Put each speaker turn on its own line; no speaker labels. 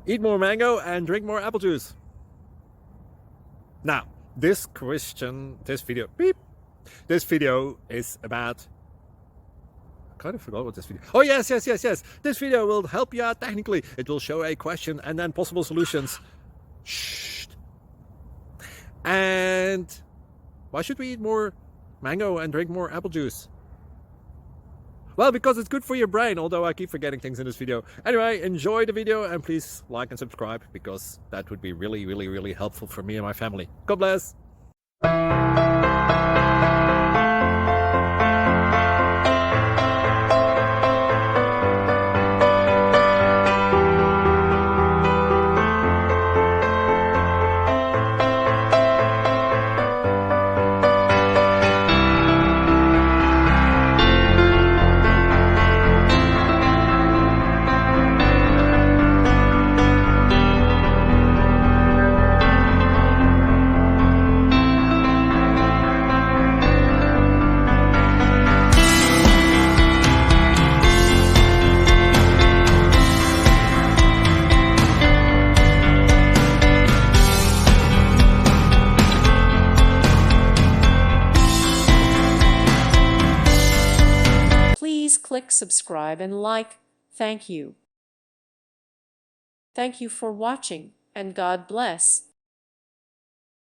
Eat more mango and drink more apple juice. Now, this video is about, I kind of forgot what this video. Oh, yes. This video will help you out technically. It will show a question and then possible solutions. Shh. And why should we eat more mango and drink more apple juice? Well, because it's good for your brain, although I keep forgetting things in this video. Anyway, enjoy the video and please like and subscribe, because that would be really helpful for me and my family. God bless.
Please click subscribe and like. Thank you. Thank you for watching, and God bless.